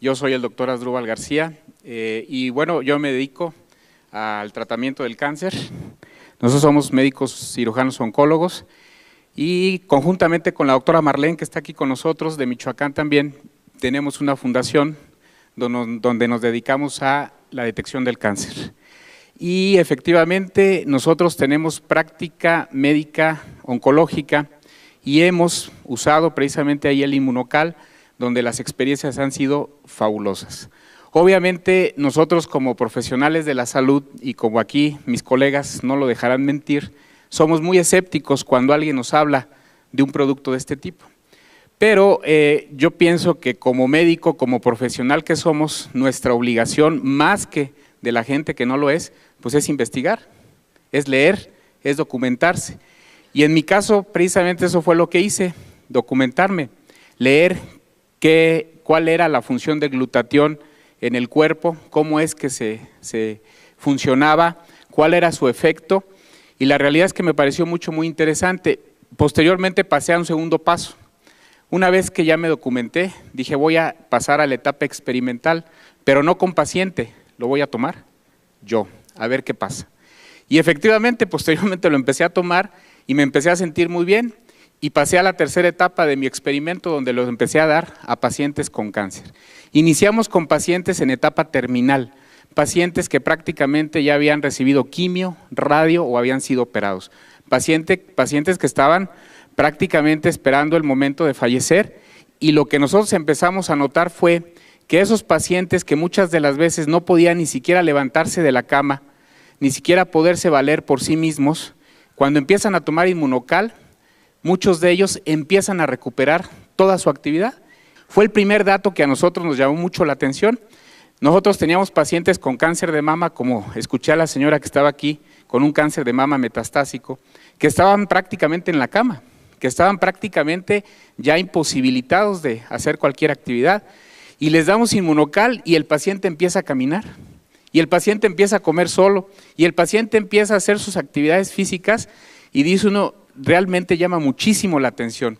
Yo soy el doctor Asdrúbal García y bueno, yo me dedico al tratamiento del cáncer. Nosotros somos médicos cirujanos oncólogos y conjuntamente con la doctora Marlene, que está aquí con nosotros, de Michoacán también, tenemos una fundación donde nos dedicamos a la detección del cáncer. Y efectivamente nosotros tenemos práctica médica oncológica y hemos usado precisamente ahí el Inmunocal, donde las experiencias han sido fabulosas. Obviamente nosotros como profesionales de la salud y como aquí mis colegas no lo dejarán mentir, somos muy escépticos cuando alguien nos habla de un producto de este tipo. Pero yo pienso que como médico, como profesional que somos, nuestra obligación, más que de la gente que no lo es, pues es investigar, es leer, es documentarse. Y en mi caso, precisamente eso fue lo que hice, documentarme, leer cuál era la función del glutatión en el cuerpo, cómo es que se funcionaba, cuál era su efecto, y la realidad es que me pareció muy interesante. Posteriormente pasé a un segundo paso. Una vez que ya me documenté, dije voy a pasar a la etapa experimental, pero no con paciente, lo voy a tomar yo, a ver qué pasa. Y efectivamente, posteriormente lo empecé a tomar y me empecé a sentir muy bien y pasé a la tercera etapa de mi experimento donde los empecé a dar a pacientes con cáncer. Iniciamos con pacientes en etapa terminal, pacientes que prácticamente ya habían recibido quimio, radio o habían sido operados, pacientes que estaban prácticamente esperando el momento de fallecer, y lo que nosotros empezamos a notar fue que esos pacientes que muchas de las veces no podían ni siquiera levantarse de la cama, ni siquiera poderse valer por sí mismos, cuando empiezan a tomar Inmunocal, muchos de ellos empiezan a recuperar toda su actividad. Fue el primer dato que a nosotros nos llamó mucho la atención. Nosotros teníamos pacientes con cáncer de mama, como escuché a la señora que estaba aquí, con un cáncer de mama metastásico, que estaban prácticamente en la cama, que estaban prácticamente ya imposibilitados de hacer cualquier actividad, y les damos Inmunocal y el paciente empieza a caminar, y el paciente empieza a comer solo, y el paciente empieza a hacer sus actividades físicas, y dice uno, realmente llama muchísimo la atención.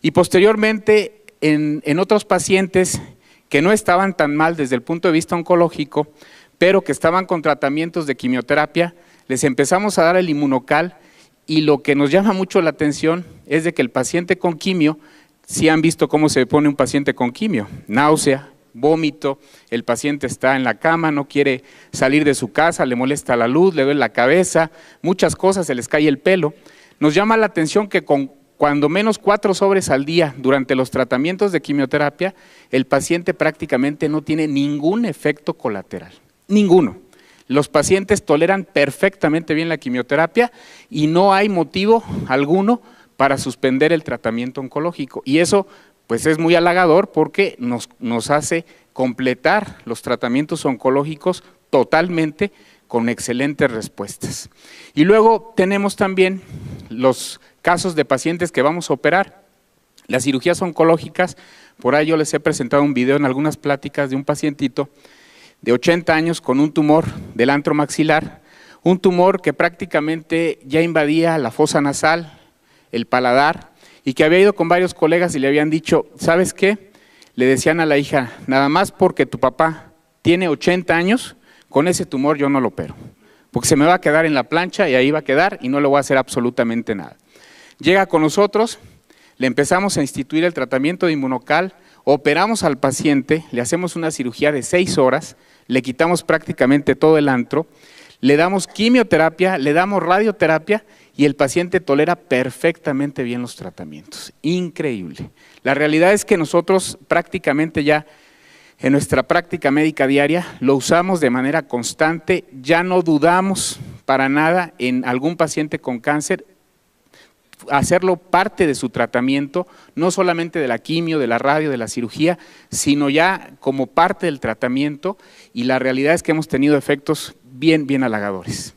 Y posteriormente, en otros pacientes que no estaban tan mal desde el punto de vista oncológico, pero que estaban con tratamientos de quimioterapia, les empezamos a dar el Inmunocal, y lo que nos llama mucho la atención es de que el paciente con quimio, si han visto cómo se pone un paciente con quimio, náusea, vómito, el paciente está en la cama, no quiere salir de su casa, le molesta la luz, le duele la cabeza, muchas cosas, se les cae el pelo. Nos llama la atención que con cuando menos 4 sobres al día durante los tratamientos de quimioterapia, el paciente prácticamente no tiene ningún efecto colateral, ninguno. Los pacientes toleran perfectamente bien la quimioterapia y no hay motivo alguno para suspender el tratamiento oncológico. Y eso pues es muy halagador porque nos hace completar los tratamientos oncológicos totalmente con excelentes respuestas. Y luego tenemos también los casos de pacientes que vamos a operar. Las cirugías oncológicas, por ahí yo les he presentado un video en algunas pláticas de un pacientito de 80 años con un tumor del antro maxilar, un tumor que prácticamente ya invadía la fosa nasal, el paladar, y que había ido con varios colegas y le habían dicho, ¿sabes qué? Le decían a la hija, nada más porque tu papá tiene 80 años, con ese tumor yo no lo opero, porque se me va a quedar en la plancha y ahí va a quedar y no le voy a hacer absolutamente nada. Llega con nosotros, le empezamos a instituir el tratamiento de Inmunocal, operamos al paciente, le hacemos una cirugía de 6 horas, le quitamos prácticamente todo el antro, le damos quimioterapia, le damos radioterapia y el paciente tolera perfectamente bien los tratamientos. Increíble. La realidad es que nosotros prácticamente ya en nuestra práctica médica diaria lo usamos de manera constante, ya no dudamos para nada en algún paciente con cáncer, hacerlo parte de su tratamiento, no solamente de la quimio, de la radio, de la cirugía, sino ya como parte del tratamiento, y la realidad es que hemos tenido efectos bien halagadores.